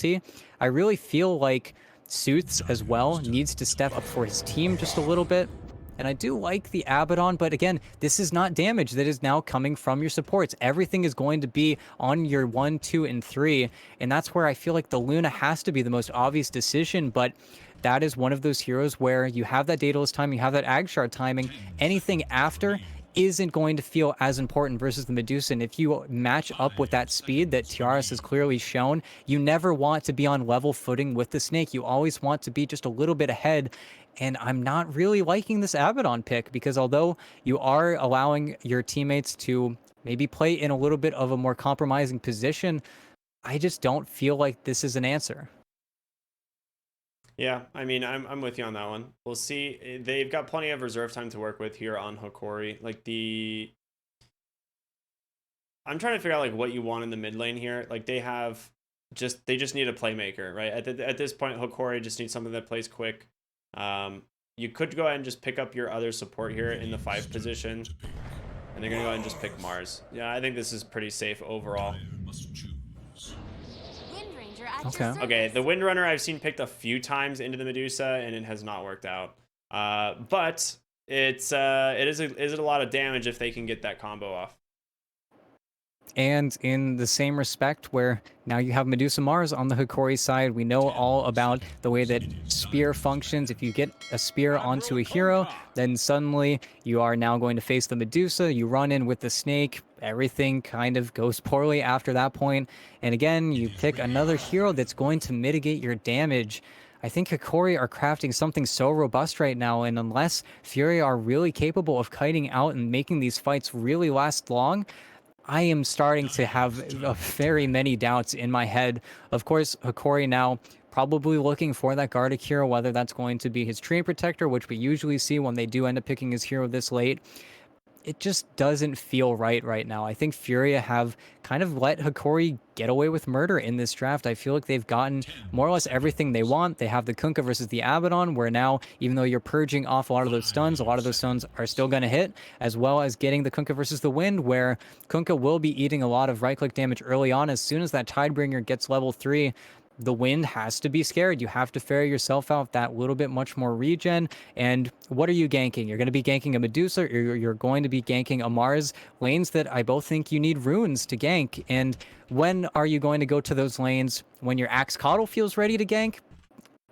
difficulty. I really feel like Suits as well needs to step up for his team just a little bit. And I do like the Abaddon, but again, this is not damage that is now coming from your supports. Everything is going to be on your 1, 2, and 3. And that's where I feel like the Luna has to be the most obvious decision. But that is one of those heroes where you have that Daedalus timing, you have that Agshard timing. Anything after isn't going to feel as important versus the Medusa. And if you match up with that speed that Tiaras has clearly shown, you never want to be on level footing with the Snake. You always want to be just a little bit ahead. And I'm not really liking this Abaddon pick because although you are allowing your teammates to maybe play in a little bit of a more compromising position, I just don't feel like this is an answer. Yeah, I mean, I'm with you on that one. We'll see. They've got plenty of reserve time to work with here on Hokori. Like I'm trying to figure out like what you want in the mid lane here. Like they just need a playmaker, right? At this point, Hokori just needs something that plays quick. You could go ahead and just pick up your other support here in the 5 position, and they're gonna go ahead and just pick Mars. Yeah, I think this is pretty safe overall. Okay. Okay, the Windrunner I've seen picked a few times into the Medusa, and it has not worked out. But it is a lot of damage if they can get that combo off. And in the same respect, where now you have Medusa Mars on the Hokori side, we know all about the way that spear functions. If you get a spear onto a hero, then suddenly you are now going to face the Medusa. You run in with the Snake. Everything kind of goes poorly after that point. And again, you pick another hero that's going to mitigate your damage. I think Hokori are crafting something so robust right now, and unless Furia are really capable of kiting out and making these fights really last long, I am starting to have very many doubts in my head. Of course, Hokori now probably looking for that Gardic hero, whether that's going to be his Tree Protector, which we usually see when they do end up picking his hero this late. It just doesn't feel right now. I think Furia have kind of let Hokori get away with murder in this draft. I feel like they've gotten more or less everything they want. They have the Kunkka versus the Abaddon, where now, even though you're purging off a lot of those stuns, a lot of those stuns are still going to hit, as well as getting the Kunkka versus the Wind, where Kunkka will be eating a lot of right-click damage early on. As soon as that Tidebringer gets level 3, the Wind has to be scared. You have to ferry yourself out that little bit much more regen. And what are you ganking? You're going to be ganking a Medusa, or you're going to be ganking a Mars. Lanes that I both think you need runes to gank. And when are you going to go to those lanes? When your Axe Coddle feels ready to gank?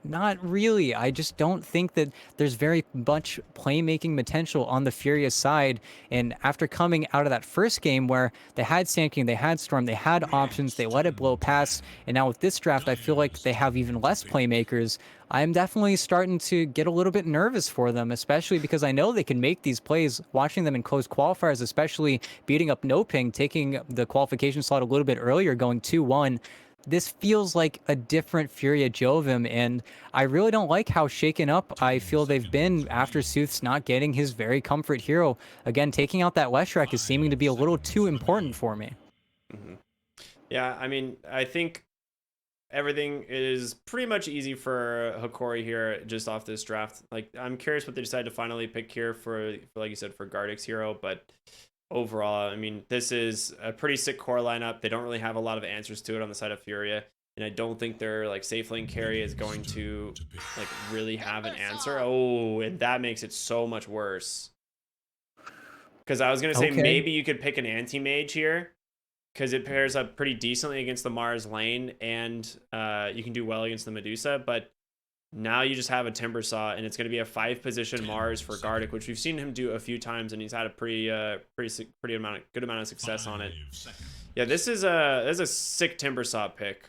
Not really. I just don't think that there's very much playmaking potential on the Furious side. And after coming out of that first game where they had Sand King, they had Storm, they had options, they let it blow past, and now with this draft, I feel like they have even less playmakers. I'm definitely starting to get a little bit nervous for them, especially because I know they can make these plays. Watching them in close qualifiers, especially beating up No Ping, taking the qualification slot a little bit earlier, going 2-1. This feels like a different Furia Jovem, and I really don't like how shaken up I feel they've been after Sooth's not getting his very comfort hero. Again, taking out that Leshrac is seeming to be a little too important for me. Mm-hmm. Yeah, I mean, I think everything is pretty much easy for Hokori here just off this draft. Like, I'm curious what they decide to finally pick here for like you said, for Gardic's hero, but overall, I mean, this is a pretty sick core lineup. They don't really have a lot of answers to it on the side of Furia, and I don't think their like safe lane carry is going to like really have an answer. Oh, and that makes it so much worse. Because I was gonna say Okay. maybe you could pick an anti-mage here, because it pairs up pretty decently against the Mars lane, and you can do well against the Medusa, but now you just have a Timber Saw, and it's going to be a 5-position Mars for Gardic, which we've seen him do a few times, and he's had a good amount of success on it. Yeah, this is a sick Timber Saw pick.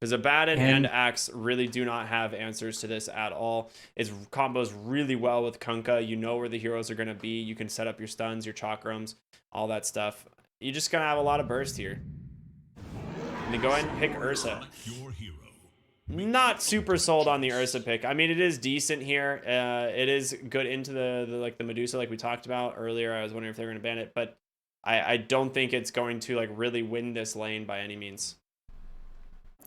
Because Abaddon and And Axe really do not have answers to this at all. It combos really well with Kunkka. You know where the heroes are going to be. You can set up your stuns, your chakrams, all that stuff. You're just going to have a lot of burst here. And then go ahead and pick Ursa. Not super sold on the Ursa pick. I mean, it is decent here. It is good into the Medusa like we talked about earlier. I was wondering if they were going to ban it, but I don't think it's going to like really win this lane by any means.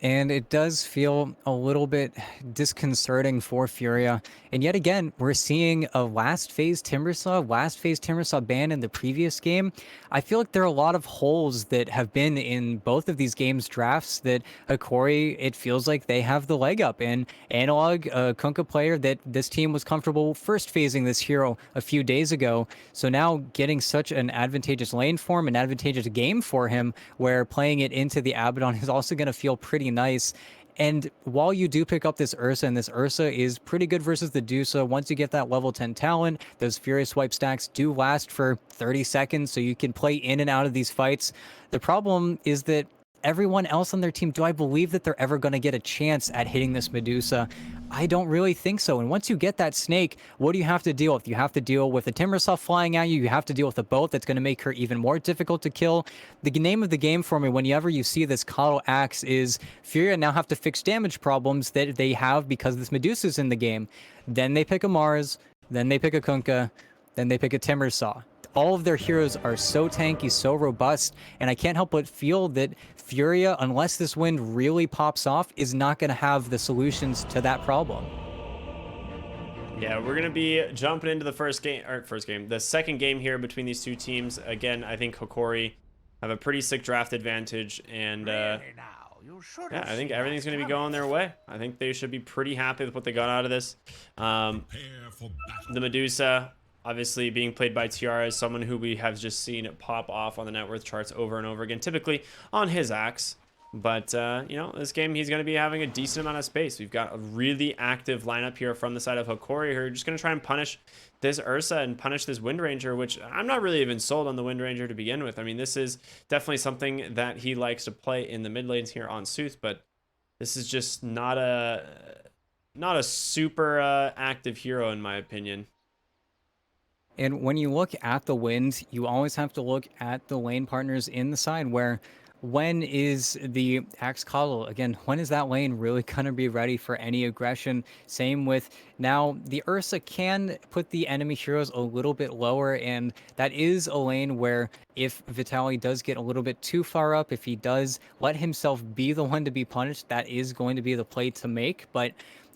And it does feel a little bit disconcerting for Furia. And yet again, we're seeing a last phase Timbersaw ban in the previous game. I feel like there are a lot of holes that have been in both of these games' drafts that Hokori, it feels like they have the leg up. And Analog, a Kunkka player that this team was comfortable first phasing this hero a few days ago. So now getting such an advantageous lane for him, an advantageous game for him, where playing it into the Abaddon is also going to feel pretty nice. And while you do pick up this Ursa, and this Ursa is pretty good versus the Dusa, once you get that level 10 talent, those Fury Swipe stacks do last for 30 seconds, so you can play in and out of these fights. The problem is that everyone else on their team, do I believe that they're ever going to get a chance at hitting this Medusa? I don't really think so. And once you get that snake, what do you have to deal with? You have to deal with a Timbersaw flying at you. You have to deal with a boat that's going to make her even more difficult to kill. The name of the game for me, whenever you see this Coddle Axe, is Furia now have to fix damage problems that they have because this Medusa's in the game. Then they pick a Mars, then they pick a Kunkka, then they pick a Timbersaw. All of their heroes are so tanky, so robust, and I can't help but feel that Furia, unless this wind really pops off, is not going to have the solutions to that problem. Yeah, we're gonna be jumping into the the second game here between these two teams. Again, I think Hokori have a pretty sick draft advantage, and yeah, I think everything's gonna be going their way. I think they should be pretty happy with what they got out of this. The Medusa, obviously being played by Tiara, is someone who we have just seen pop off on the net worth charts over and over again, typically on his axe. But, you know, this game, he's going to be having a decent amount of space. We've got a really active lineup here from the side of Hokori, who are just going to try and punish this Ursa and punish this Wind Ranger, which I'm not really even sold on the Wind Ranger to begin with. I mean, this is definitely something that he likes to play in the mid lanes here on Sooth, but this is just not a super active hero, in my opinion. And when you look at the wind, you always have to look at the lane partners in the side where when is the Axe Coddle, again, when is that lane really going to be ready for any aggression? Same with now, the Ursa can put the enemy heroes a little bit lower, and that is a lane where if Vitaly does get a little bit too far up, if he does let himself be the one to be punished, that is going to be the play to make. But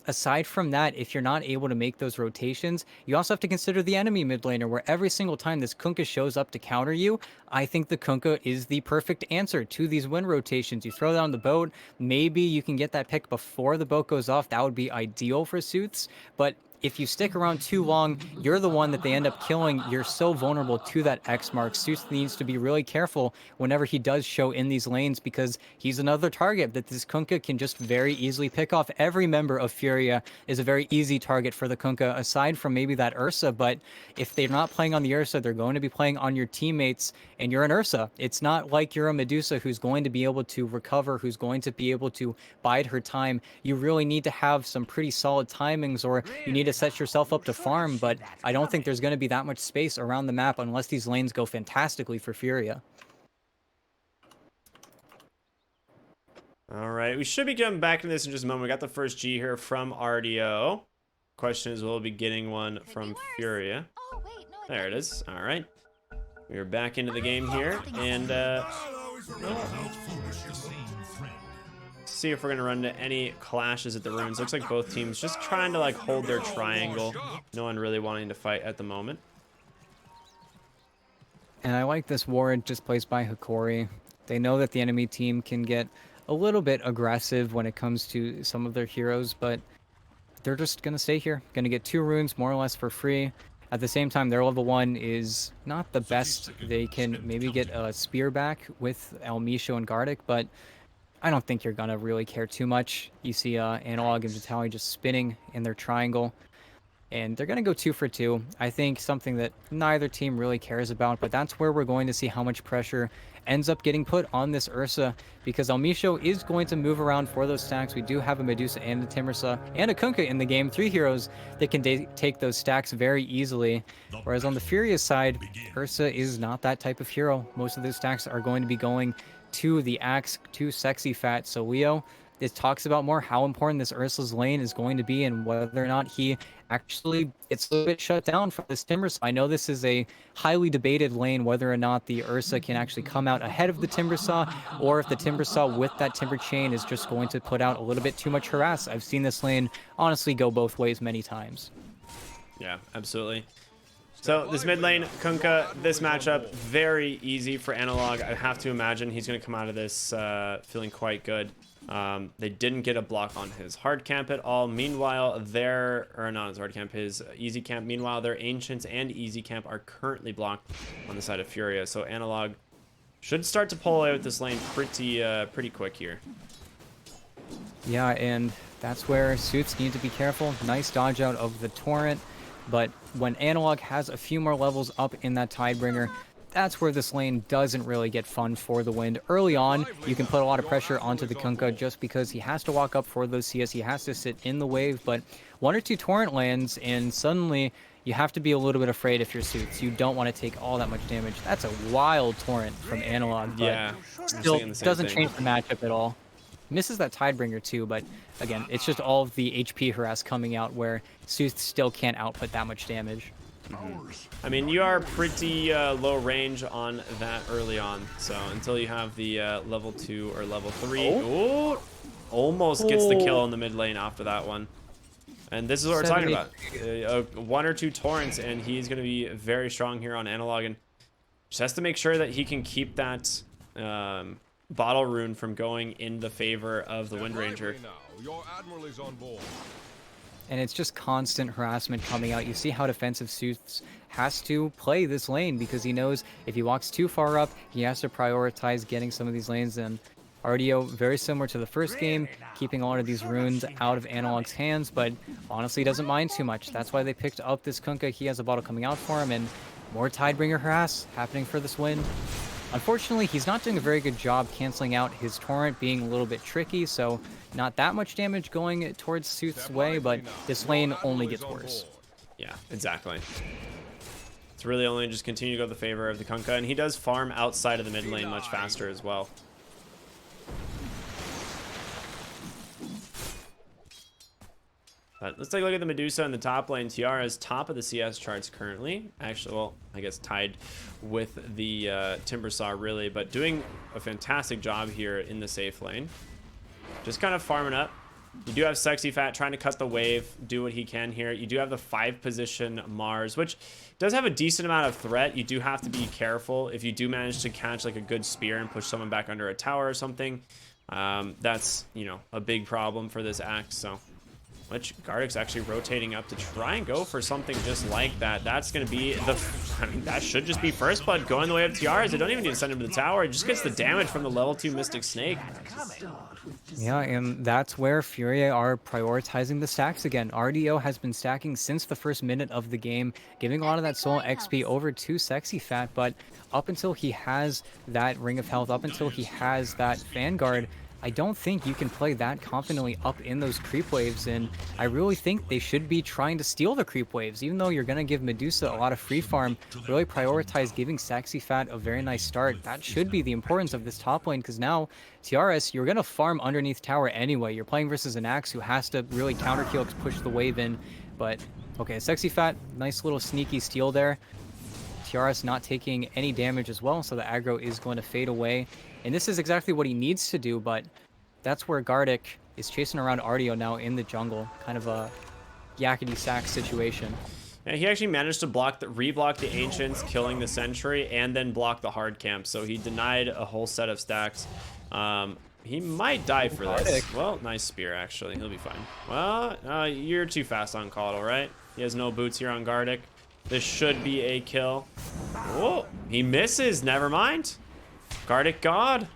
aside from that, if you're not able to make those rotations, you also have to consider the enemy mid laner, where every single time this Kunkka shows up to counter you, I think the Kunkka is the perfect answer to these win rotations. You throw down the boat, maybe you can get that pick before the boat goes off. That would be ideal for Sooths, but if you stick around too long, you're the one that they end up killing. You're so vulnerable to that X mark. Sooth needs to be really careful whenever he does show in these lanes, because he's another target that this Kunkka can just very easily pick off. Every member of Furia is a very easy target for the Kunkka, aside from maybe that Ursa. But if they're not playing on the Ursa, they're going to be playing on your teammates, and you're an Ursa. It's not like you're a Medusa who's going to be able to recover, who's going to be able to bide her time. You really need to have some pretty solid timings, or you need to set yourself up to farm, but I don't think there's going to be that much space around the map unless these lanes go fantastically for Furia. All right, we should be getting back to this in just a moment. We got the first G here from RDO. Question is, we'll be getting one from Furia. There it is. All right. We're back into the game here, and see if we're gonna run into any clashes at the ruins. Looks like both teams just trying to like hold their triangle. No one really wanting to fight at the moment. And I like this ward just placed by Hokori. They know that the enemy team can get a little bit aggressive when it comes to some of their heroes, but they're just gonna stay here. Gonna get 2 runes more or less for free. At the same time, their level 1 is not the best. They can maybe get a spear back with Elmisho and Gardic, but I don't think you're gonna really care too much. You see Analog and Vitaly just spinning in their triangle, and they're gonna go 2 for 2. I think something that neither team really cares about, but that's where we're going to see how much pressure ends up getting put on this Ursa, because Elmisho is going to move around for those stacks. We do have a Medusa and a Timbersaw and a Kunkka in the game, 3 heroes that can take those stacks very easily. Whereas on the Furious side, Ursa is not that type of hero. Most of those stacks are going to be going to the Axe, to Sexy Fat. So Leo, it talks about more how important this Ursa's lane is going to be and whether or not he actually gets a little bit shut down for this Timber Saw. I know this is a highly debated lane, whether or not the Ursa can actually come out ahead of the Timber Saw, or if the Timber Saw with that Timber Chain is just going to put out a little bit too much harass. I've seen this lane honestly go both ways many times. Yeah, absolutely. So this mid lane, Kunkka, this matchup, very easy for Analog. I have to imagine he's going to come out of this feeling quite good. They didn't get a block on his hard camp at all. Meanwhile, not his hard camp, his easy camp. Meanwhile, their Ancients and easy camp are currently blocked on the side of Furia. So Analog should start to pull away with this lane pretty quick here. Yeah, and that's where Suits need to be careful. Nice dodge out of the Torrent. But when Analog has a few more levels up in that Tidebringer, that's where this lane doesn't really get fun for the Wind. Early on, you can put a lot of pressure onto the Kunkka just because he has to walk up for those CS, he has to sit in the wave, but 1 or 2 Torrent lands, and suddenly you have to be a little bit afraid if you're Suits. You don't want to take all that much damage. That's a wild Torrent from Analog, but Yeah, still doesn't change the matchup at all. Misses that Tidebringer too, but again, it's just all of the HP harass coming out where Suits still can't output that much damage. I mean, you are pretty low range on that early on, so until you have the level 2 or level 3. Oh, almost gets the kill in the mid lane after that one. And this is what we're talking about. 1 or 2 Torrents, and he's going to be very strong here on Analog, and just has to make sure that he can keep that bottle rune from going in the favor of the Wind Ranger. And it's just constant harassment coming out. You see how defensive Suits has to play this lane because he knows if he walks too far up, he has to prioritize getting some of these lanes in. RDO, very similar to the first game, keeping a lot of these runes out of Analog's hands, but honestly doesn't mind too much. That's why they picked up this Kunkka. He has a bottle coming out for him, and more Tidebringer harass happening for this Wind. Unfortunately, he's not doing a very good job canceling out his Torrent, being a little bit tricky, so not that much damage going towards Suits' way, but this lane only gets worse. Yeah, exactly. It's really only just continue to go the favor of the Kunkka, and he does farm outside of the mid lane much faster as well. But let's take a look at the Medusa in the top lane. Tiara is top of the CS charts currently. Actually, well, I guess tied with the Timber Saw, really. But doing a fantastic job here in the safe lane. Just kind of farming up. You do have Sexy Fat trying to cut the wave, do what he can here. You do have the 5-position Mars, which does have a decent amount of threat. You do have to be careful. If you do manage to catch like a good spear and push someone back under a tower or something, that's, you know, a big problem for this axe. So, which Gardeck's actually rotating up to try and go for something just like that. That's going to be the, I mean, that should just be First Blood going the way of Tiaras. They don't even need to send him to the tower. It just gets the damage from the level 2 Mystic Snake. Yeah, and that's where Furia are prioritizing the stacks again. RDO has been stacking since the first minute of the game, giving a lot of that solo XP over to Sexy Fat, but up until he has that Ring of Health, up until he has that Vanguard, I don't think you can play that confidently up in those creep waves, and I really think they should be trying to steal the creep waves. Even though you're going to give Medusa a lot of free farm, really prioritize giving Sexy Fat a very nice start. That should be the importance of this top lane, because now, TRS, you're going to farm underneath tower anyway. You're playing versus an Axe who has to really counter kill to push the wave in, but okay, Sexy Fat, nice little sneaky steal there. TRS not taking any damage as well, so the aggro is going to fade away. And this is exactly what he needs to do, but that's where Gardeck is chasing around RDO now in the jungle. Kind of a yakety sack situation. Yeah, he actually managed to reblock the Ancients, killing the Sentry, and then block the hard camp. So he denied a whole set of stacks. He might die for this. Well, nice spear, actually. He'll be fine. Well, you're too fast on Caudle, right? He has no boots here on Gardeck. This should be a kill. Oh, he misses. Never mind. Gardeck God.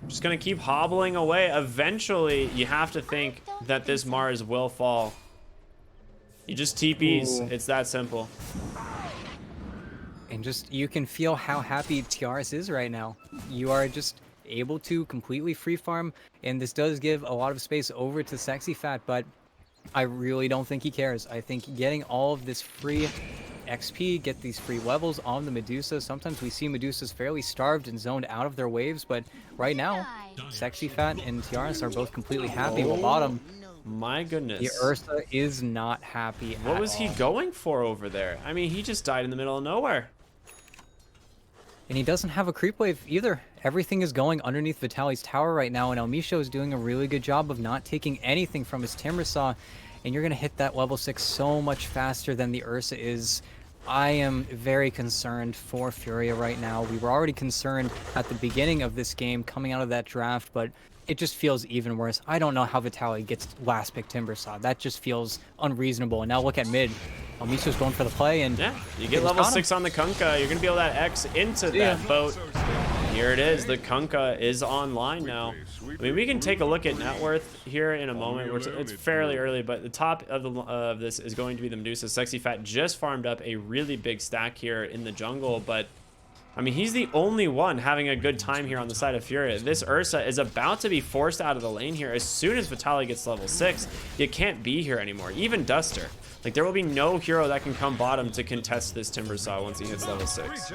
Just going to keep hobbling away. Eventually, you have to think that this Mars will fall. He just TPs. Ooh. It's that simple. And just, you can feel how happy TRS is right now. You are just able to completely free farm, and this does give a lot of space over to Sexy Fat, but I really don't think he cares. I think getting all of this free XP, get these free levels on the Medusa. Sometimes we see Medusas fairly starved and zoned out of their waves, but right now, Sexy Fat and Tiaras are both completely happy. While bottom, my the goodness. Ursa is not happy What at was he all. going for over there? I mean, he just died in the middle of nowhere. And he doesn't have a creep wave either. Everything is going underneath Vitaly's tower right now, and Elmisho is doing a really good job of not taking anything from his Timber Saw. And you're going to hit that level 6 so much faster than the Ursa is. I am very concerned for Furia right now. We were already concerned at the beginning of this game coming out of that draft, but it just feels even worse. I don't know how Vitaly gets last pick Timber Saw. That just feels unreasonable. And now look at mid. Elmisho's going for the play, and yeah, you get level 6 on the Kunkka. You're going to be able to X into that boat. Here it is. The Kunkka is online now. I mean, we can take a look at net worth here in a moment. It's fairly early, but the top of this is going to be the Medusa. Sexy Fat just farmed up a really big stack here in the jungle, but I mean, he's the only one having a good time here on the side of Furia. This Ursa is about to be forced out of the lane here. As soon as Vitaly gets level 6, you can't be here anymore. Even Duster. Like, there will be no hero that can come bottom to contest this Timber Saw once he hits level 6.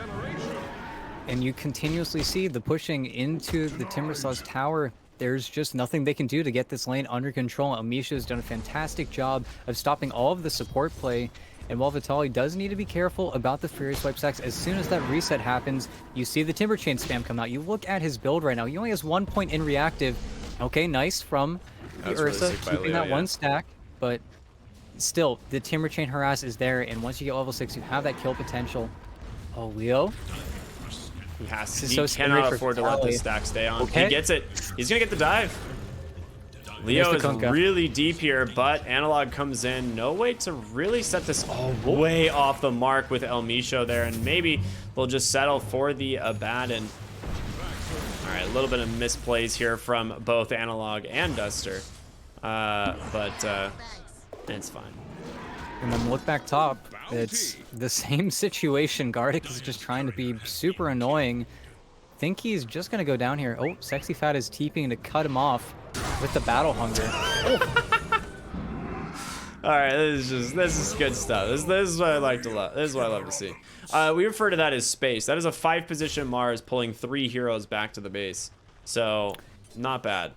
And you continuously see the pushing into the Timber Saw's tower. There's just nothing they can do to get this lane under control. Elmisho has done a fantastic job of stopping all of the support play. And while Vitaly does need to be careful about the Fury Swipe stacks, as soon as that reset happens, you see the Timber Chain spam come out. You look at his build right now. He only has 1 point in reactive. Okay, nice from the Ursa, keeping that one stack. But still, the Timber Chain harass is there. And once you get level 6, you have that kill potential. Oh, Leo. He cannot afford to let this stack stay on. Okay. He gets it. He's going to get the dive. Leo is really deep here, but Analog comes in. No way to really set this way off the mark with Elmisho there, and maybe they'll just settle for the Abaddon. All right, a little bit of misplays here from both Analog and Duster, but it's fine. And then look back top. It's the same situation. Gardic is just trying to be super annoying. Think he's just going to go down here. Oh, Sexy Fat is TPing to cut him off with the battle hunger. Oh. All right, this is good stuff. This is what I like to love. This is what I love to see. We refer to that as space. That is a 5-position Mars pulling 3 heroes back to the base. So, not bad.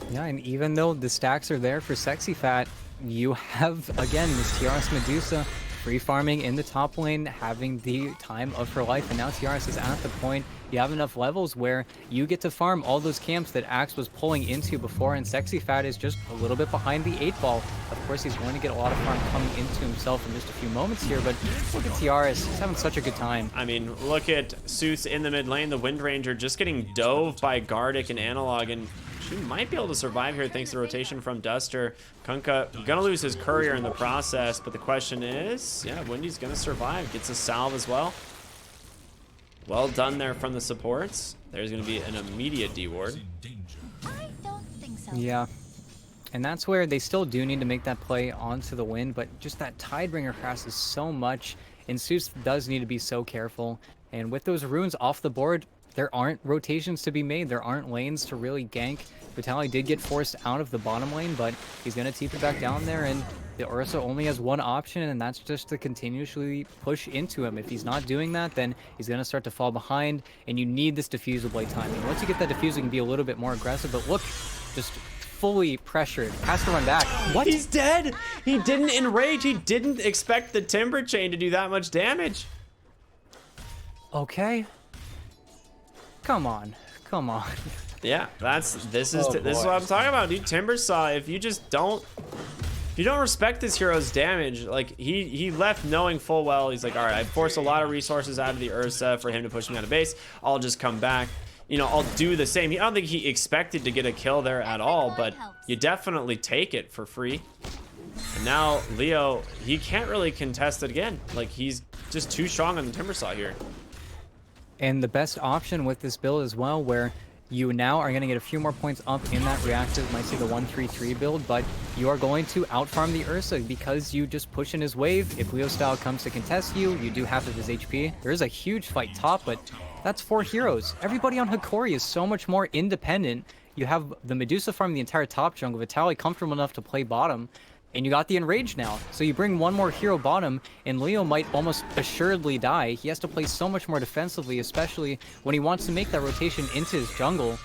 Yeah, and even though the stacks are there for Sexy Fat, you have, again, this Tiaras Medusa free farming in the top lane, having the time of her life, and now Tiaras is at the point you have enough levels where you get to farm all those camps that Axe was pulling into before, and Sexy Fat is just a little bit behind the 8-ball. Of course, he's going to get a lot of farm coming into himself in just a few moments here, but look at Tiaras, he's having such a good time. I mean, look at Seuss in the mid lane, the Wind Ranger just getting dove by Gardic and Analog, and she might be able to survive here thanks to rotation from Duster. Kunkka gonna lose his courier in the process, but the question is, yeah, Wendy's gonna survive. Gets a salve as well. Well done there from the supports. There's gonna be an immediate D-ward. I don't think so. Yeah. And that's where they still do need to make that play onto the win, but just that Tidebringer crashes so much, and Seuss does need to be so careful. And with those runes off the board, there aren't rotations to be made. There aren't lanes to really gank. Vitaly did get forced out of the bottom lane, but he's going to TP it back down there, and the Ursa only has one option, and that's just to continuously push into him. If he's not doing that, then he's going to start to fall behind, and you need this diffusal blade timing. Once you get that diffusal, you can be a little bit more aggressive, but look, just fully pressured. Has to run back. What? He's dead! He didn't enrage. He didn't expect the Timber Chain to do that much damage. Okay. Come on. Come on. Yeah, this is what I'm talking about, dude. Timber Saw, if you don't respect this hero's damage, like he left knowing full well, he's like, all right, I forced a lot of resources out of the Ursa for him to push me out of base. I'll just come back. You know, I'll do the same. I don't think he expected to get a kill there at all, but you definitely take it for free. And now Leo, he can't really contest it again. Like, he's just too strong on the Timber Saw here. And the best option with this build as well, where you now are going to get a few more points up in that reactive, might see the 1-3-3 build, but you are going to outfarm the Ursa because you just push in his wave. If Leo style comes to contest you, you do half of his HP. There is a huge fight top, but that's 4 heroes. Everybody on Hokori is so much more independent. You have the Medusa farm the entire top jungle, Vitaly comfortable enough to play bottom, and you got the Enrage now. So you bring one more hero bottom, and Leo might almost assuredly die. He has to play so much more defensively, especially when he wants to make that rotation into his jungle.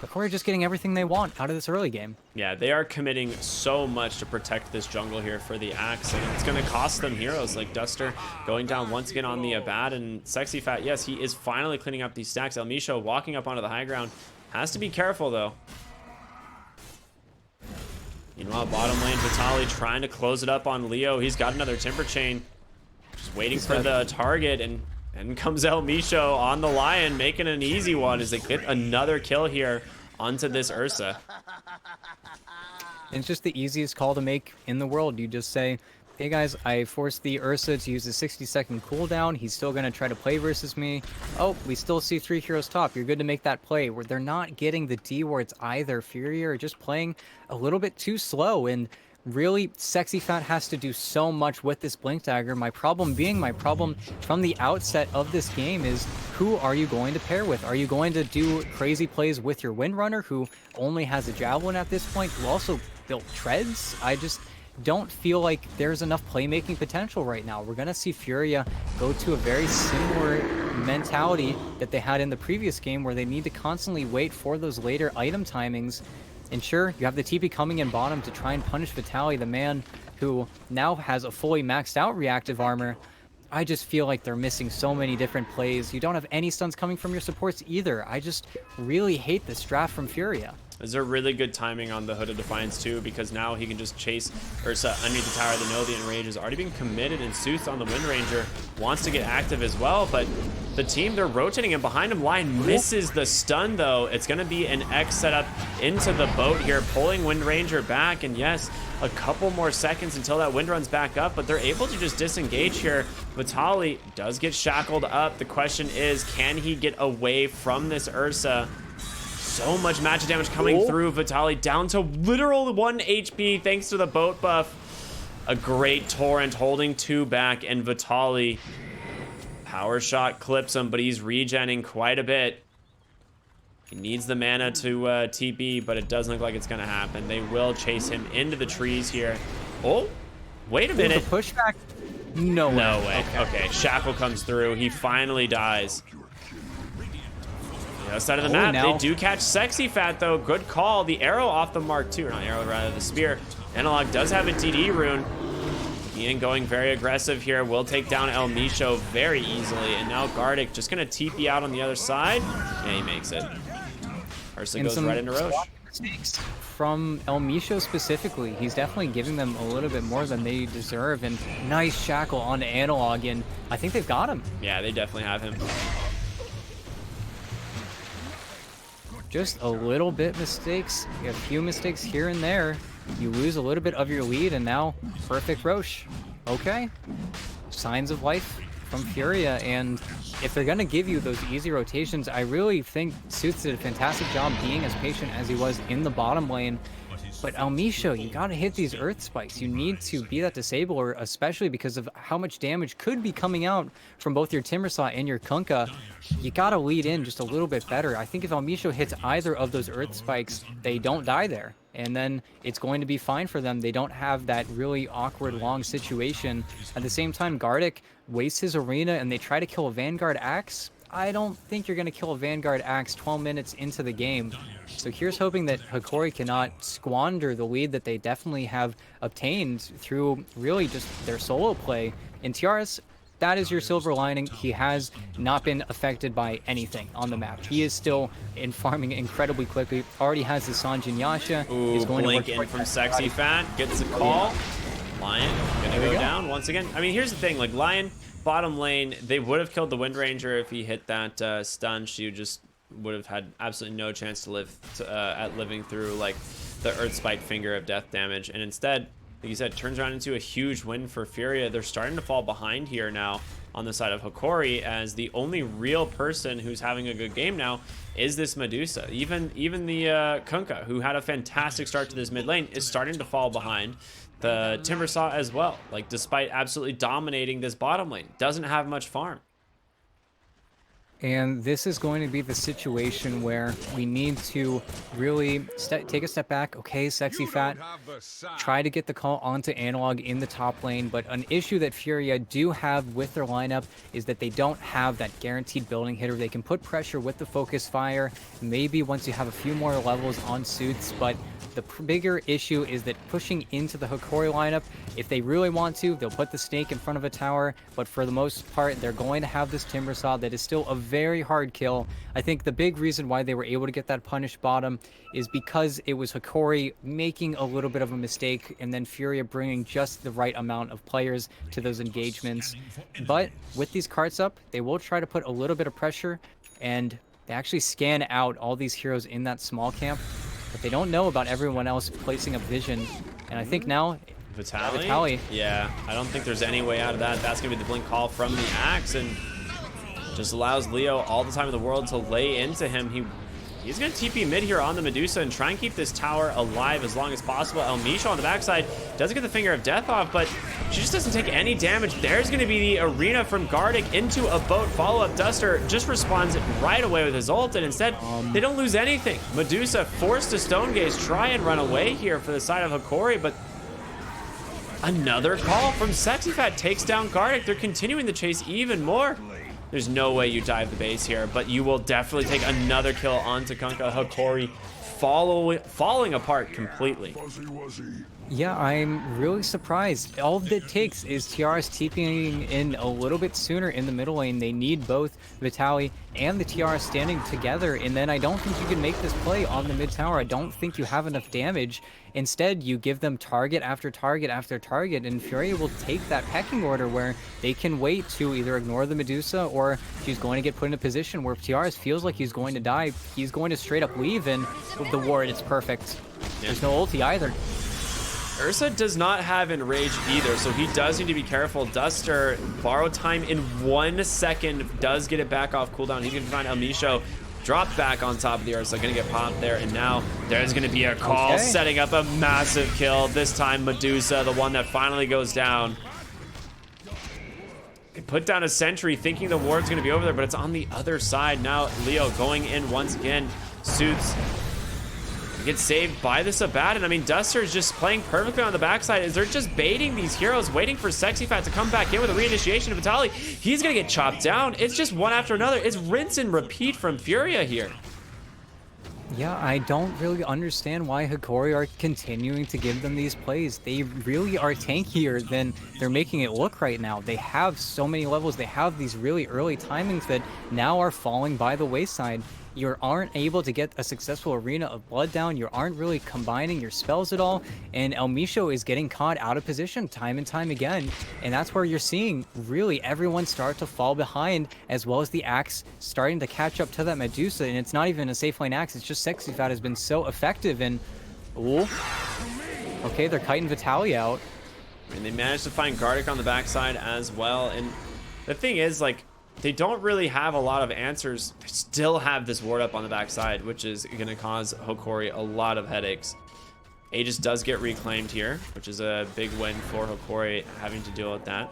Hokori just getting everything they want out of this early game. Yeah, they are committing so much to protect this jungle here for the Axe, and it's going to cost them heroes like Duster going down once again on the Abad, and Sexy Fat, yes, he is finally cleaning up these stacks. El Misho walking up onto the high ground. Has to be careful, though. Meanwhile, bottom lane, Vitaly trying to close it up on Leo. He's got another Timber Chain. Just waiting for the target, and comes El Misho on the Lion, making an easy one as they get another kill here onto this Ursa. It's just the easiest call to make in the world. You just say, hey guys, I forced the Ursa to use a 60-second cooldown. He's still going to try to play versus me. Oh, we still see 3 heroes top. You're good to make that play. Where they're not getting the D wards either. Furia are just playing a little bit too slow, and really, Sexy Fat has to do so much with this Blink Dagger. My problem from the outset of this game is, who are you going to pair with? Are you going to do crazy plays with your Windrunner, who only has a Javelin at this point, who also built Treads? I just don't feel like there's enough playmaking potential right now. We're going to see Furia go to a very similar mentality that they had in the previous game, where they need to constantly wait for those later item timings. And sure, you have the TP coming in bottom to try and punish Vitaly, the man who now has a fully maxed out reactive armor. I just feel like they're missing so many different plays. You don't have any stuns coming from your supports either. I just really hate this draft from Furia. Is there really good timing on the Hood of Defiance too, because now he can just chase Ursa underneath the tower. They know the Enrage has already been committed, and Sooth on the Wind Ranger wants to get active as well, but the team, they're rotating him behind him. Lion misses the stun though. It's going to be an X setup into the boat here, pulling Wind Ranger back, and yes, a couple more seconds until that wind runs back up, but they're able to just disengage here. Vitaly does get shackled up. The question is, can he get away from this Ursa? So much magic damage coming through. Vitaly down to literal 1 HP thanks to the boat buff. A great torrent holding 2 back, and Vitaly, power shot clips him, but he's regenning quite a bit. He needs the mana to TP, but it doesn't look like it's going to happen. They will chase him into the trees here. Oh, wait a minute. The pushback? No way. No way. Okay, Shackle comes through. He finally dies. The other side of the map, they do catch Sexy Fat, though. Good call. The arrow off the mark, too. Or not arrow, rather, the spear. Analog does have a DD rune. Ian going very aggressive here. Will take down El Misho very easily. And now Gardic just going to TP out on the other side. Yeah, he makes it. Ursa goes right into Roche. Mistakes from El Misho specifically. He's definitely giving them a little bit more than they deserve. And nice shackle on Analog, and I think they've got him. Yeah, they definitely have him. Just a little bit mistakes, a few mistakes here and there. You lose a little bit of your lead, and now perfect Roche. Okay. Signs of life from Furia, and if they're going to give you those easy rotations, I really think Sooth did a fantastic job being as patient as he was in the bottom lane. But El Misho, you got to hit these earth spikes. You need to be that disabler, especially because of how much damage could be coming out from both your Timbersaw and your Kunkka. You got to lead in just a little bit better. I think if El Misho hits either of those earth spikes, they don't die there. And then it's going to be fine for them. They don't have that really awkward long situation. At the same time, Gardic wastes his arena and they try to kill a Vanguard Axe. I don't think you're going to kill a Vanguard Axe 12 minutes into the game. So here's hoping that Hokori cannot squander the lead that they definitely have obtained through really just their solo play. In TRS, that is your silver lining. He has not been affected by anything on the map. He is still farming incredibly quickly. Already has the Sanjin Yasha. Ooh, blink in from Sexy Fat. Gets a call. Lion gonna go down once again. I mean, here's the thing. Like, Lion, bottom lane, they would have killed the Wind Ranger if he hit that stun. She just would have had absolutely no chance to live at living through like the Earth Spike finger of death damage. And instead, like you said, turns around into a huge win for Furia. They're starting to fall behind here now on the side of Hokori, as the only real person who's having a good game now is this Medusa. Even the Kunkka, who had a fantastic start to this mid lane, is starting to fall behind. The Timbersaw as well, like, despite absolutely dominating this bottom lane, doesn't have much farm. And this is going to be the situation where we need to really take a step back. Okay, Sexy Fat, try to get the call onto Analog in the top lane, but an issue that Furia do have with their lineup is that they don't have that guaranteed building hitter. They can put pressure with the focus fire, maybe once you have a few more levels on suits, but the bigger issue is that pushing into the Hokori lineup, if they really want to, they'll put the snake in front of a tower, but for the most part, they're going to have this Timber Saw that is still a very hard kill. I think the big reason why they were able to get that punish bottom is because it was Hokori making a little bit of a mistake and then Furia bringing just the right amount of players to those engagements. But with these carts up, they will try to put a little bit of pressure, and they actually scan out all these heroes in that small camp, but they don't know about everyone else placing a vision. And I think now Vitaly? Yeah, I don't think there's any way out of that. That's gonna be the blink call from the axe, and just allows Leo all the time in the world to lay into him. He's gonna TP mid here on the Medusa and try and keep this tower alive as long as possible. Elmisha on the backside doesn't get the finger of death off, but she just doesn't take any damage. There's gonna be the arena from Gardic into a boat follow-up. Duster just responds right away with his ult, and instead they don't lose anything. Medusa forced to Stone Gaze, try and run away here for the side of Hokori, but another call from Sexy Fat takes down Gardic. They're continuing the chase even more. There's no way you dive the base here, but you will definitely take another kill onto Kunkka. Hokori falling apart completely. Yeah, I'm really surprised. All that takes is TRS TPing in a little bit sooner in the middle lane. They need both Vitaly and the TRS standing together, and then I don't think you can make this play on the mid tower. I don't think you have enough damage. Instead, you give them target after target after target, and Furia will take that pecking order where they can wait to either ignore the Medusa, or she's going to get put in a position where if TRS feels like he's going to die, he's going to straight up leave, and with the ward, it's perfect. There's no ulti either. Ursa does not have Enrage either, so he does need to be careful. Duster, borrow time in 1 second, does get it back off cooldown. He's going to find Elmisho. Drop back on top of the Ursa, gonna get popped there, and now there's gonna be a call setting up a massive kill. This time Medusa, the one that finally goes down. Put down a sentry thinking the ward's gonna be over there, but it's on the other side. Now Leo going in once again. Suits gets saved by the Sabaton. I mean, Duster is just playing perfectly on the backside. They're just baiting these heroes, waiting for Sexy Fat to come back in with a reinitiation of Vitaly. He's gonna get chopped down. It's just one after another. It's rinse and repeat from Furia here. Yeah, I don't really understand why Hokori are continuing to give them these plays. They really are tankier than they're making it look right now. They have so many levels. They have these really early timings that now are falling by the wayside. You aren't able to get a successful arena of blood down. You aren't really combining your spells at all. And Elmisho is getting caught out of position time and time again. And that's where you're seeing really everyone start to fall behind, as well as the axe starting to catch up to that Medusa. And it's not even a safe lane axe. It's just Sexy Fat has been so effective. And, ooh, okay, they're kiting Vitaly out. And they managed to find Gardic on the backside as well. And the thing is, like, they don't really have a lot of answers. They still have this ward up on the backside, which is going to cause Hokori a lot of headaches. Aegis does get reclaimed here, which is a big win for Hokori, having to deal with that.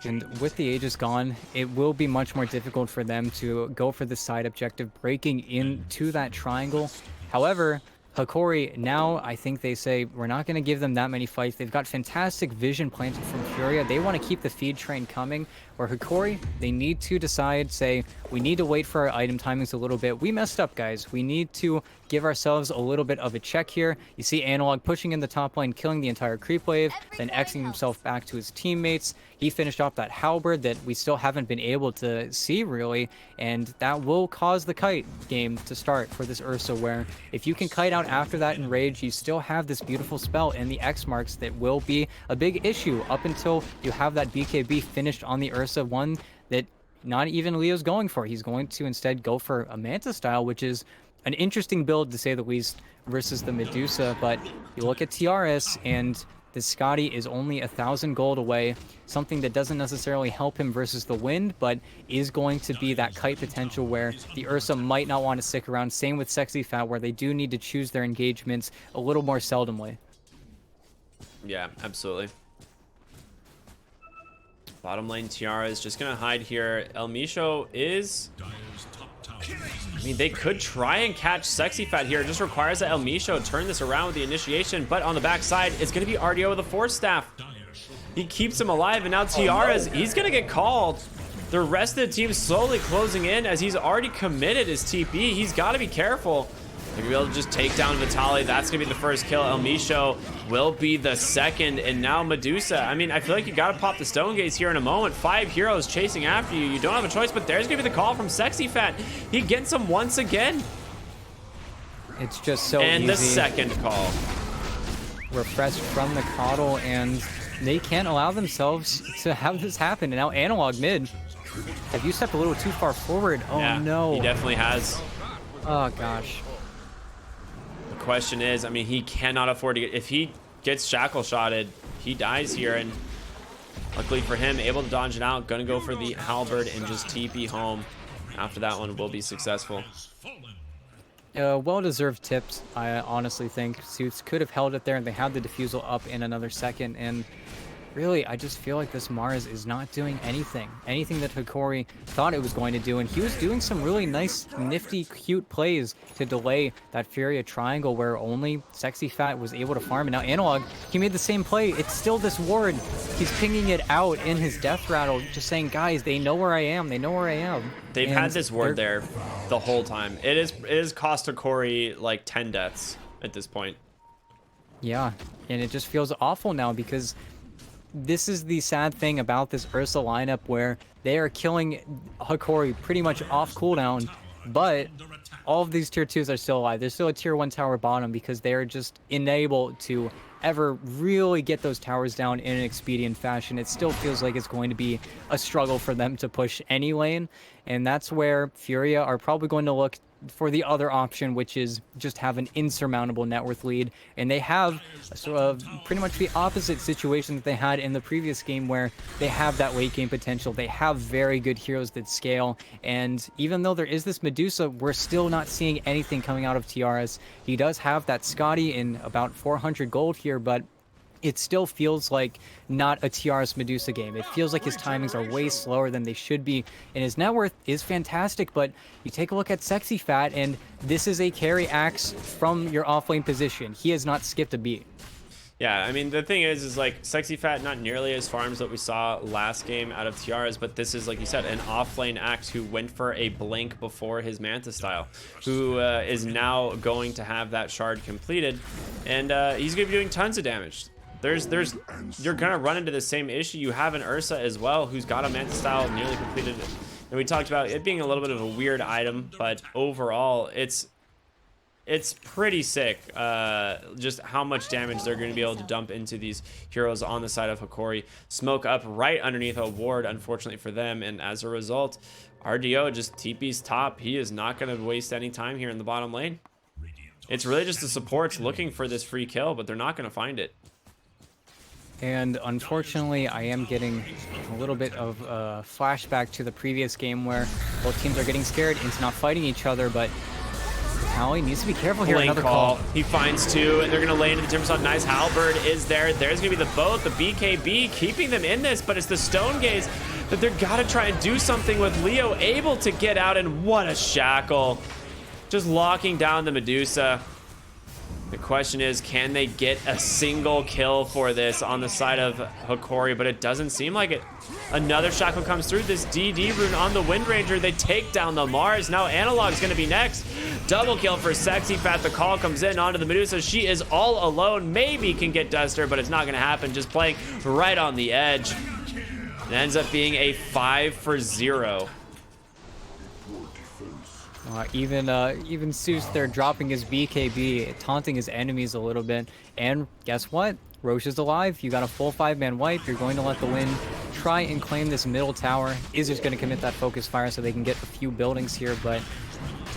And with the Aegis gone, it will be much more difficult for them to go for the side objective, breaking into that triangle. However, Hokori, now I think they say, we're not going to give them that many fights. They've got fantastic vision planted from Furia. They want to keep the feed train coming. Where Hokori, they need to decide, say, we need to wait for our item timings a little bit. We messed up, guys. We need to give ourselves a little bit of a check here. You see Analog pushing in the top lane, killing the entire creep wave, then Xing himself back to his teammates. He finished off that halberd that we still haven't been able to see, really, and that will cause the kite game to start for this Ursa, where if you can kite out after that in Rage, you still have this beautiful spell and the X marks that will be a big issue up until you have that BKB finished on the Ursa, one that not even Leo's going for. He's going to instead go for a Manta style, which is an interesting build to say the least versus the Medusa. But you look at TRS, and the Scotty is only 1,000 gold away, something that doesn't necessarily help him versus the Wind, but is going to be that kite potential where the Ursa might not want to stick around. Same with Sexy Fat, where they do need to choose their engagements a little more seldomly. Yeah, absolutely. Bottom lane Tiara is just gonna hide here. El Misho is... I mean, they could try and catch Sexy Fat here. It just requires that El Misho turn this around with the initiation, but on the backside, it's gonna be RDO with a Force Staff. He keeps him alive, and now Tiara's, he's gonna get called. The rest of the team slowly closing in as he's already committed his TP. He's gotta be careful. They're gonna be able to just take down Vitaly. That's gonna be the first kill. El Misho will be the second, and now Medusa. I mean, I feel like you gotta pop the Stone Gaze here in a moment. 5 heroes chasing after you. You don't have a choice, but there's gonna be the call from Sexy Fat. He gets him once again. It's just so and easy. The second call. Refreshed from the Coddle, and they can't allow themselves to have this happen. And now Analog mid. Have you stepped a little too far forward? Oh yeah, no. He definitely has. Oh gosh. The question is, I mean, he cannot afford to get, if he gets shackle shotted, he dies here, and luckily for him, able to dodge it out, gonna go for the halberd and just TP home. After that one will be successful. Well-deserved tips, I honestly think. Suits could have held it there, and they had the defusal up in another second, and really, I just feel like this Mars is not doing anything that Hokori thought it was going to do, and he was doing some really nice, nifty, cute plays to delay that Furia triangle where only Sexy Fat was able to farm. And now Analog, he made the same play. It's still this ward. He's pinging it out in his death rattle, just saying, guys, they know where I am. They know where I am. They've and had this ward there the whole time. It is cost Hokori like 10 deaths at this point. Yeah, and it just feels awful now because this is the sad thing about this Ursa lineup, where they are killing Hokori pretty much off cooldown, but all of these tier 2s are still alive. There's still a tier 1 tower bottom because they're just unable to ever really get those towers down in an expedient fashion. It still feels like it's going to be a struggle for them to push any lane, and that's where Furia are probably going to look for the other option, which is just have an insurmountable net worth lead. And they have pretty much the opposite situation that they had in the previous game, where they have that late game potential. They have very good heroes that scale, and even though there is this Medusa, we're still not seeing anything coming out of TRS. He does have that Scotty in about 400 gold here, but it still feels like not a TRS Medusa game. It feels like his timings are way slower than they should be, and his net worth is fantastic, but you take a look at Sexy Fat, and this is a carry axe from your offlane position. He has not skipped a beat. Yeah, I mean, the thing is like Sexy Fat, not nearly as farms that we saw last game out of Tiaras, but this is, like you said, an offlane axe who went for a blink before his Manta style, who is now going to have that shard completed, and he's going to be doing tons of damage. You're gonna run into the same issue. You have an Ursa as well, who's got a Manta style nearly completed, and we talked about it being a little bit of a weird item, but overall, it's pretty sick. Just how much damage they're going to be able to dump into these heroes on the side of Hokori. Smoke up right underneath a ward, unfortunately for them, and as a result, RDO just TP's top. He is not going to waste any time here in the bottom lane. It's really just the supports looking for this free kill, but they're not going to find it. And unfortunately, I am getting a little bit of a flashback to the previous game where both teams are getting scared into not fighting each other, but Howie needs to be careful here. Lane Another call. call. He finds two, and they're going to lay into the Timbersaw. Nice halberd is there. There's going to be the boat, the BKB, keeping them in this, but it's the Stone Gaze that they're got to try and do something with. Leo able to get out, and what a shackle. Just locking down the Medusa. The question is, can they get a single kill for this on the side of Hokori? But it doesn't seem like it. Another shackle comes through. This DD rune on the Wind Ranger. They take down the Mars. Now Analog's going to be next. Double kill for Sexy Fat. The call comes in onto the Medusa. She is all alone. Maybe can get Duster, but it's not going to happen. Just playing right on the edge. It ends up being a 5-for-0. Even Seuss there dropping his BKB, taunting his enemies a little bit. And guess what? Roche is alive. You got a full 5-man wipe. You're going to let the Wind try and claim this middle tower. Is just going to commit that focus fire so they can get a few buildings here. But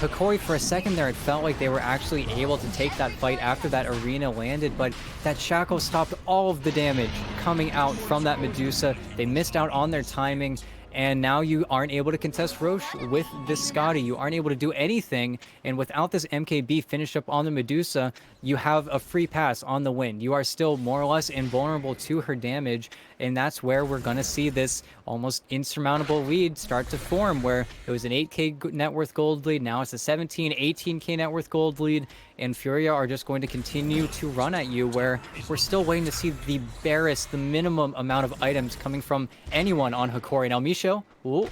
Hokori, for a second there, it felt like they were actually able to take that fight after that arena landed, but that shackle stopped all of the damage coming out from that Medusa. They missed out on their timing, And now you aren't able to contest Roche with this Scotty. You aren't able to do anything. And without this MKB finish up on the Medusa, you have a free pass on the win. You are still more or less invulnerable to her damage. And that's where we're going to see this almost insurmountable lead start to form, where it was an 8K net worth gold lead. Now it's a 17, 18K net worth gold lead. And Furia are just going to continue to run at you, where we're still waiting to see the barest, the minimum amount of items coming from anyone on Hokori. Now, Misho, ooh.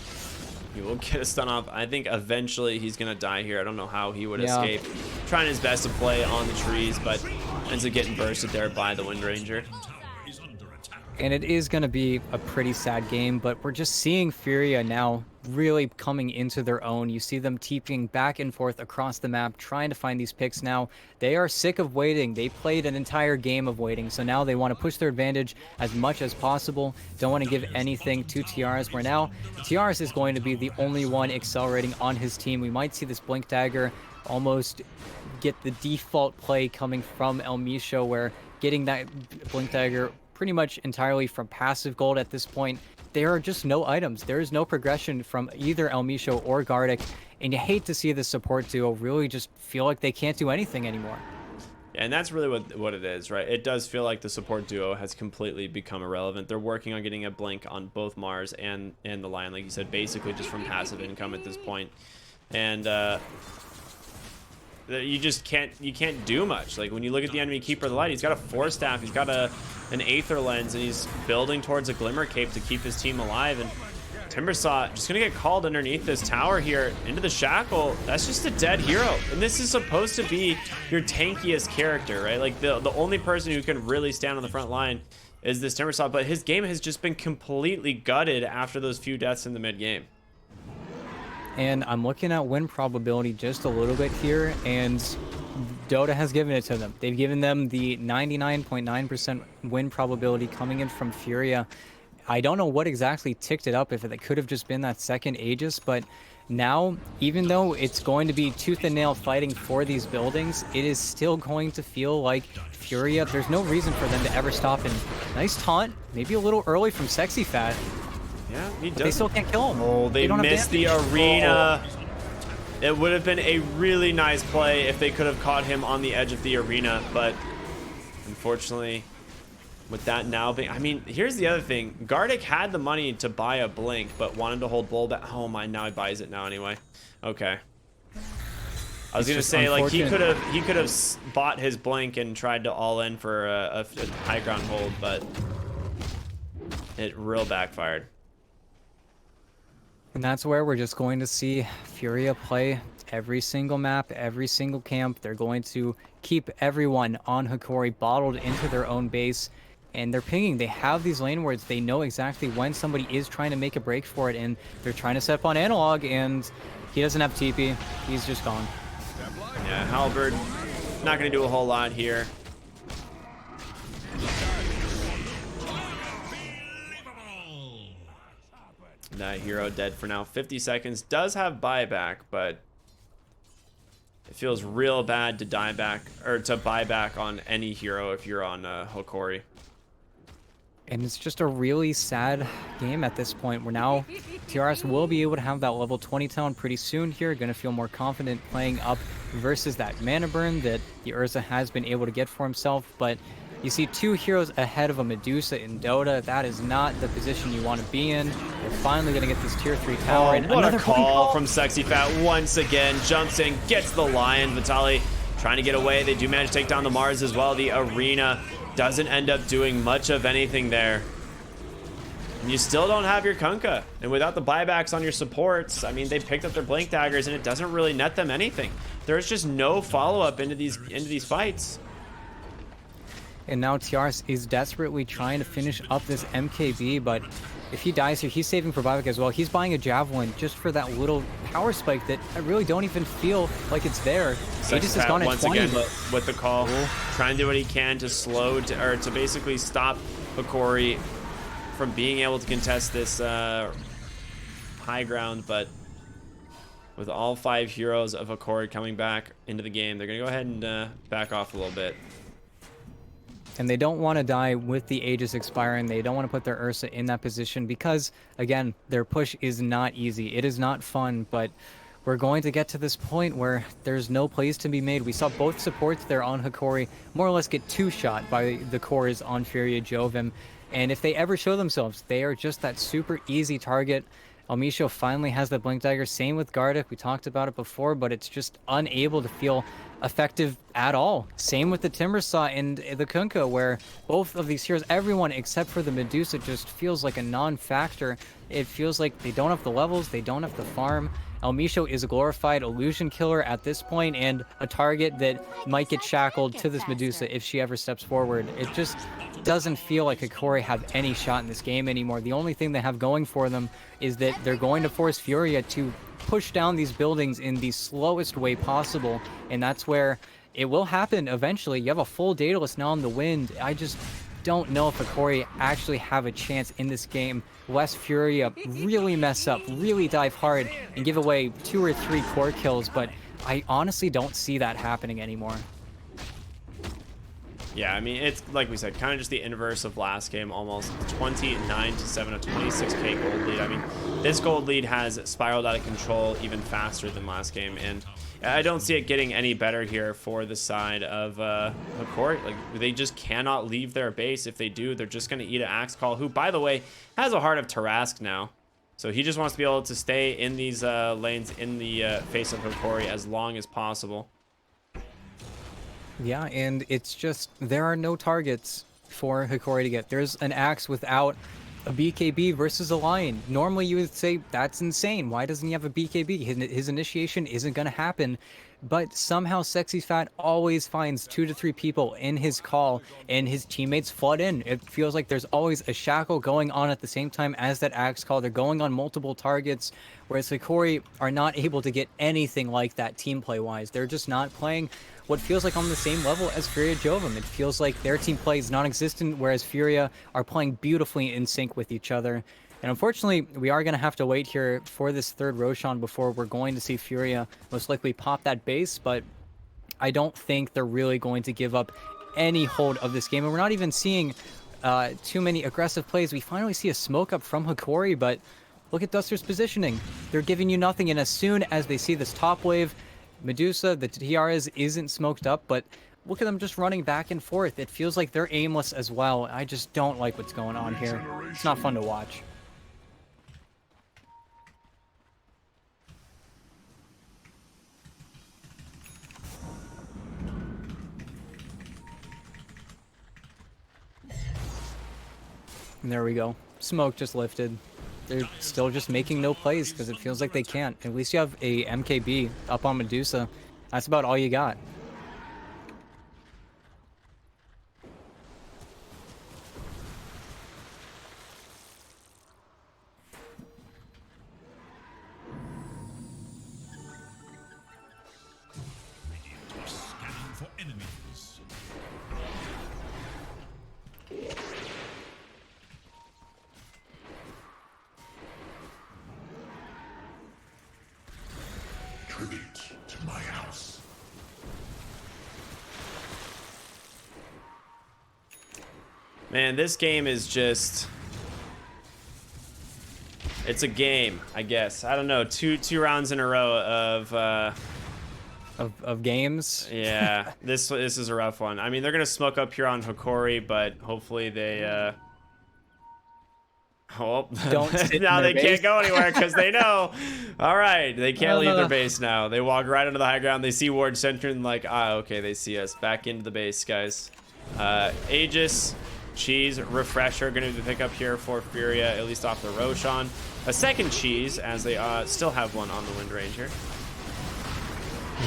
He will get a stun off. I think eventually he's going to die here. I don't know how he would Yeah. escape. Trying his best to play on the trees, but ends up getting bursted there by the Wind Ranger. And it is going to be a pretty sad game, but we're just seeing Furia now really coming into their own. You see them TPing back and forth across the map, trying to find these picks now. They are sick of waiting. They played an entire game of waiting, so now they want to push their advantage as much as possible. Don't want to give anything to TRS, where now TRS is going to be the only one accelerating on his team. We might see this Blink Dagger almost get the default play coming from El Misho, where getting that Blink Dagger pretty much entirely from passive gold at this point. There are just no items. There is no progression from either El Misho or Gardic, and you hate to see the support duo really just feel like they can't do anything anymore. And that's really what it is, right? It does feel like the support duo has completely become irrelevant. They're working on getting a blink on both Mars and the Lion, like you said, basically just from passive income at this point. And you just can't do much. Like when you look at the enemy Keeper of the Light, he's got a Force Staff, he's got an Aether Lens, and he's building towards a Glimmer Cape to keep his team alive. And Timbersaw just gonna get called underneath this tower here into the Shackle. That's just a dead hero, and this is supposed to be your tankiest character, right? Like the only person who can really stand on the front line is this Timbersaw, but his game has just been completely gutted after those few deaths in the mid game. And I'm looking at win probability just a little bit here, and Dota has given it to them. They've given them the 99.9% win probability coming in from Furia. I don't know what exactly ticked it up, if it could have just been that second Aegis, but now, even though it's going to be tooth and nail fighting for these buildings, it is still going to feel like Furia, there's no reason for them to ever stop. And nice taunt, maybe a little early from Sexy Fat. Yeah, he does. They still can't kill him. Oh, they missed the arena. It would have been a really nice play if they could have caught him on the edge of the arena, but unfortunately, with that now being, I mean, here's the other thing. Gardic had the money to buy a blink, but wanted to hold Bull back. Oh my, now he buys it now anyway. Okay. I was gonna say, like, he could have bought his blink and tried to all in for a high ground hold, but it real backfired. And that's where we're just going to see Furia play every single map, every single camp. They're going to keep everyone on Hokori bottled into their own base. And they're pinging. They have these lane wards. They know exactly when somebody is trying to make a break for it. And they're trying to set up on Analog. And he doesn't have TP. He's just gone. Yeah, Halberd, not going to do a whole lot here. That hero dead for now. 50 seconds. Does have buyback, but it feels real bad to die back, or to buy back on any hero if you're on Hokori. And it's just a really sad game at this point, where now TRS will be able to have that level 20 talent pretty soon here. Going to feel more confident playing up versus that mana burn that the Urza has been able to get for himself. But you see two heroes ahead of a Medusa in Dota. That is not the position you want to be in. They're finally going to get this tier 3 tower. And what another a call from Sexy Fat once again. Jumps in, gets the Lion. Vitali trying to get away. They do manage to take down the Mars as well. The arena doesn't end up doing much of anything there. And you still don't have your Kunkka. And without the buybacks on your supports, I mean, they picked up their Blink Daggers and it doesn't really net them anything. There's just no follow-up into these fights. And now TRS is desperately trying to finish up this MKB, but if he dies here, he's saving for buyback as well. He's buying a Javelin just for that little power spike that I really don't even feel like it's there. Aegis has gone at 20. Once again with the call, trying to do what he can to slow, or to basically stop Hokori from being able to contest this high ground, but with all 5 heroes of Hokori coming back into the game, they're going to go ahead and back off a little bit. and they don't want to die with the Aegis expiring. They don't want to put their Ursa in that position because, again, their push is not easy. It is not fun, but we're going to get to this point where there's no plays to be made. We saw both supports there on Hokori more or less get two-shot by the cores on Fúria Jovem, and if they ever show themselves, they are just that super easy target. Elmisho finally has the Blink Dagger. Same with Gardic. We talked about it before, but it's just unable to feel effective at all. Same with the Timbersaw and the Kunkka, where both of these heroes, everyone except for the Medusa, just feels like a non-factor. It feels like they don't have the levels, they don't have the farm. Elmisho is a glorified illusion killer at this point and a target that might get shackled to this Medusa if she ever steps forward. It just doesn't feel like Hokori have any shot in this game anymore. The only thing they have going for them is that they're going to force Furia to push down these buildings in the slowest way possible, and that's where it will happen eventually. You have a full Daedalus now on the wind. I just don't know if Hokori actually have a chance in this game lest Furia really mess up, really dive hard, and give away 2 or 3 core kills, but I honestly don't see that happening anymore. Yeah, I mean, it's like we said, kind of just the inverse of last game, almost 29-7, a 26k gold lead. I mean, this gold lead has spiraled out of control even faster than last game, and I don't see it getting any better here for the side of Hokori. Like, they just cannot leave their base. If they do, they're just going to eat an Axe Call, who, by the way, has a Heart of Tarask now. So he just wants to be able to stay in these lanes in the face of Hokori as long as possible. Yeah, and it's just, there are no targets for Hokori to get. There's an Axe without a BKB versus a Lion. Normally you would say, that's insane. Why doesn't he have a BKB? His initiation isn't going to happen. But somehow Sexy Fat always finds 2 to 3 people in his call, and his teammates flood in. It feels like there's always a shackle going on at the same time as that Axe Call. They're going on multiple targets, whereas Hokori are not able to get anything like that team play-wise. They're just not playing what feels like on the same level as Fúria Jovem. It feels like their team play is non-existent, whereas Furia are playing beautifully in sync with each other. And unfortunately, we are going to have to wait here for this third Roshan before we're going to see Furia most likely pop that base, but I don't think they're really going to give up any hold of this game. And we're not even seeing too many aggressive plays. We finally see a smoke up from Hokori, but look at Duster's positioning. They're giving you nothing, and as soon as they see this top wave, Medusa, the tiaras isn't smoked up, but look at them just running back and forth. It feels like they're aimless as well. I just don't like what's going on here. It's not fun to watch. And there we go. Smoke just lifted. They're still just making no plays because it feels like they can't. At least you have a MKB up on Medusa. That's about all you got. Scanning for enemies. Tribute to my house. Man, this game is just... It's a game, I guess. I don't know, two rounds in a row Of games. Yeah, this is a rough one. I mean, they're gonna smoke up here on Hokori, but hopefully they oh, Don't sit now in they their can't base. go anywhere because they know. All right, they can't leave their base now. They walk right into the high ground. They see Ward Center and like, okay, they see us. Back into the base, guys. Aegis, Cheese, Refresher gonna be the pickup here for Furia, at least off the Roshan. A second Cheese, as they still have one on the Wind Ranger.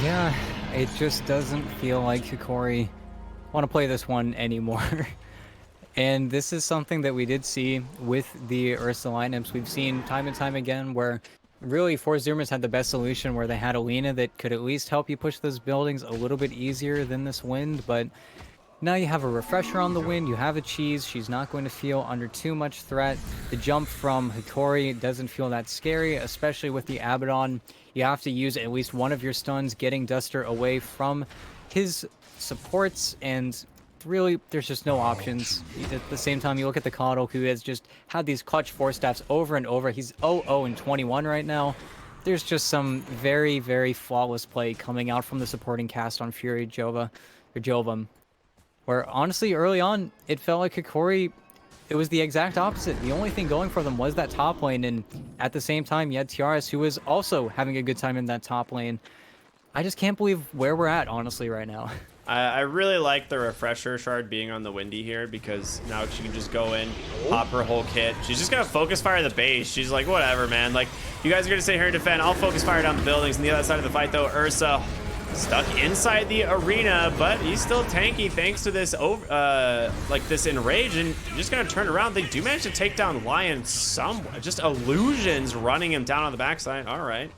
Yeah, it just doesn't feel like Hokori want to play this one anymore. And this is something that we did see with the Ursa lineups. We've seen time and time again where really Force Zoomers had the best solution, where they had a Lina that could at least help you push those buildings a little bit easier than this Wind, but now you have a Refresher on the Wind, you have a Cheese, she's not going to feel under too much threat. The jump from Hokori doesn't feel that scary, especially with the Abaddon. You have to use at least one of your stuns, getting Duster away from his supports, and really, there's just no options. At the same time, you look at the Coddle, who has just had these clutch 4-staffs over and over. He's 0-0-21 right now. There's just some very, very flawless play coming out from the supporting cast on Furia Jovem, where honestly, early on, it felt like Hokori, it was the exact opposite. The only thing going for them was that top lane, and at the same time, you had Tiaras, who was also having a good time in that top lane. I just can't believe where we're at, honestly, right now. I really like the refresher shard being on the Windy here, because now she can just go in, pop her whole kit. She's just gonna focus fire the base. She's like, whatever, man. Like, you guys are gonna sit here and defend. I'll focus fire down the buildings. On the other side of the fight, though, Ursa stuck inside the arena, but he's still tanky thanks to this like this enrage, and just gonna turn around. They do manage to take down Lion somewhat. Just illusions running him down on the backside. All right,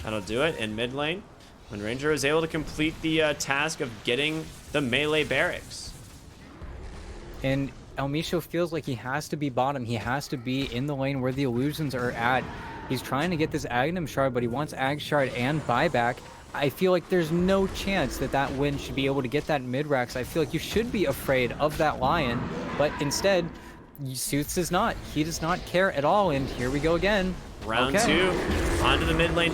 that'll do it in mid lane. When Ranger is able to complete the task of getting the melee barracks. And Elmisho feels like he has to be bottom. He has to be in the lane where the illusions are at. He's trying to get this Aghanim shard, but he wants Ag shard and buyback. I feel like there's no chance that that win should be able to get that mid-rax. I feel like you should be afraid of that Lion, but instead, Suits does not. He does not care at all, and here we go again. Round two, onto the mid lane,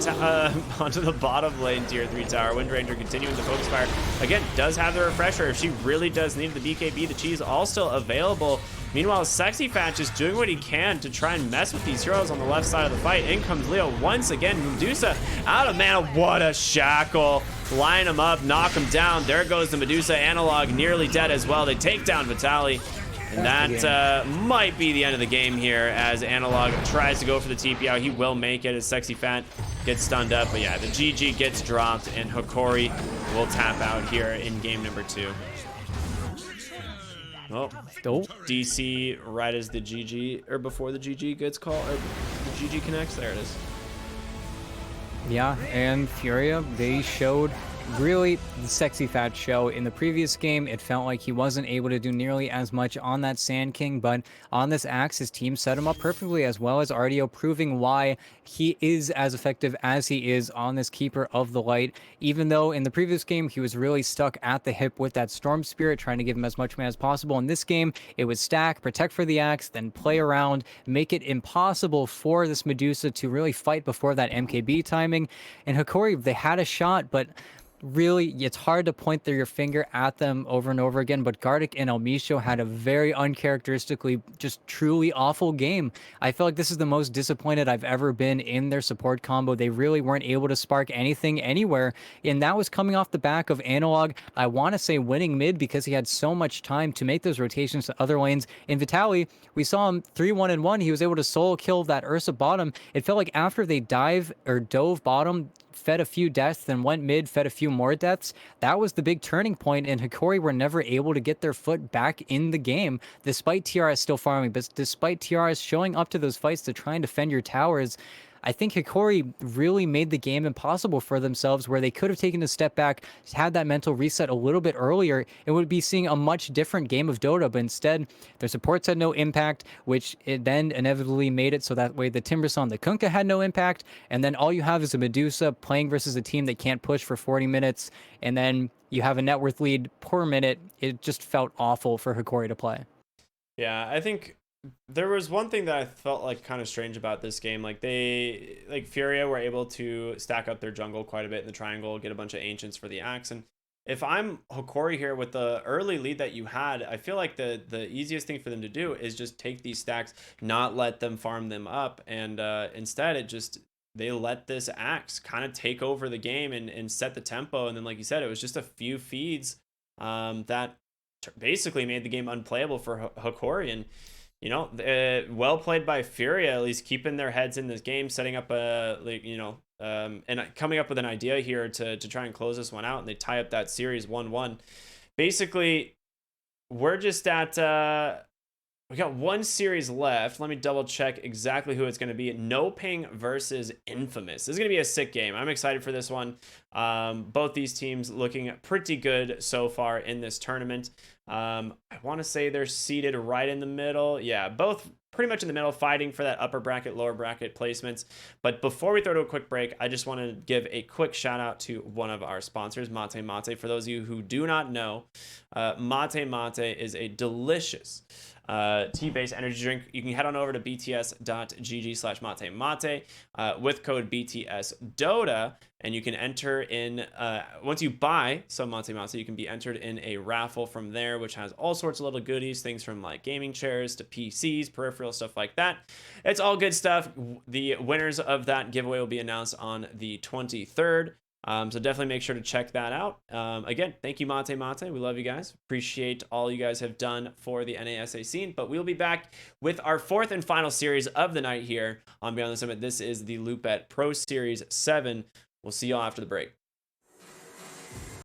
onto the bottom lane tier 3 tower. Wind Ranger continuing to focus fire. Again, does have the refresher. If she really does need the BKB, the cheese all still available. Meanwhile, Sexy Fat just doing what he can to try and mess with these heroes on the left side of the fight. In comes Leo once again. Medusa out of mana. What a shackle. Line him up, knock him down. There goes the Medusa. Analog nearly dead as well. They take down Vitali. And that might be the end of the game here as Analog tries to go for the TP out. He will make it as Sexy Fat gets stunned up. But yeah, the GG gets dropped and Hokori will tap out here in game number 2. Oh, DC right as the GG, or before the GG gets called, or the GG connects. There it is. Yeah, and Furia, they showed really the Sexy Fat show. In the previous game, it felt like he wasn't able to do nearly as much on that Sand King, but on this Axe, his team set him up perfectly, as well as RDO, proving why he is as effective as he is on this Keeper of the Light, even though in the previous game, he was really stuck at the hip with that Storm Spirit, trying to give him as much mana as possible. In this game, it was stack, protect for the Axe, then play around, make it impossible for this Medusa to really fight before that MKB timing. And Hokori, they had a shot, but really, it's hard to point your finger at them over and over again, but Gardic and Elmisho had a very uncharacteristically, just truly awful game. I feel like this is the most disappointed I've ever been in their support combo. They really weren't able to spark anything anywhere, and that was coming off the back of Analog, I want to say, winning mid because he had so much time to make those rotations to other lanes. In Vitali, we saw him 3-1-1. He was able to solo kill that Ursa bottom. It felt like after they dove bottom, fed a few deaths, then went mid, fed a few more deaths. That was the big turning point, and Hokori were never able to get their foot back in the game, despite TRS still farming, but despite TRS showing up to those fights to try and defend your towers. I think Hokori really made the game impossible for themselves, where they could have taken a step back, had that mental reset a little bit earlier, and would be seeing a much different game of Dota, but instead, their supports had no impact, which it then inevitably made it so that way the Timbersaw and the Kunkka had no impact, and then all you have is a Medusa playing versus a team that can't push for 40 minutes, and then you have a net worth lead per minute. It just felt awful for Hokori to play. Yeah, I think there was one thing that I felt like kind of strange about this game. Like Furia were able to stack up their jungle quite a bit in the triangle, get a bunch of ancients for the Axe. And if I'm Hokori here with the early lead that you had, I feel like the easiest thing for them to do is just take these stacks, not let them farm them up. And instead, they let this Axe kind of take over the game and set the tempo. And then, like you said, it was just a few feeds that basically made the game unplayable for Hokori. And well played by Furia, at least keeping their heads in this game, setting up and coming up with an idea here to try and close this one out, and they tie up that series 1-1. Basically, we're just at we got one series left. Let me double check exactly who it's going to be. No Ping versus Infamous. This is going to be a sick game. I'm excited for this one. Both these teams looking pretty good so far in this tournament. I want to say they're seated right in the middle. Yeah, both pretty much in the middle, fighting for that upper bracket, lower bracket placements. But before we throw to a quick break, I just want to give a quick shout out to one of our sponsors, Mate Mate. For those of you who do not know, Mate Mate is a delicious tea-based energy drink. You can head on over to bts.gg/mate mate with code BTSDota, and you can enter in, once you buy some Mate Mate, you can be entered in a raffle from there, which has all sorts of little goodies, things from like gaming chairs to PCs, peripherals, stuff like that. It's all good stuff. The winners of that giveaway will be announced on the 23rd. So definitely make sure to check that out. Again, thank you, Mate Mate. We love you guys. Appreciate all you guys have done for the NASA scene. But we'll be back with our 4th and final series of the night here on Beyond the Summit. This is the Loopet Pro Series 7. We'll see y'all after the break.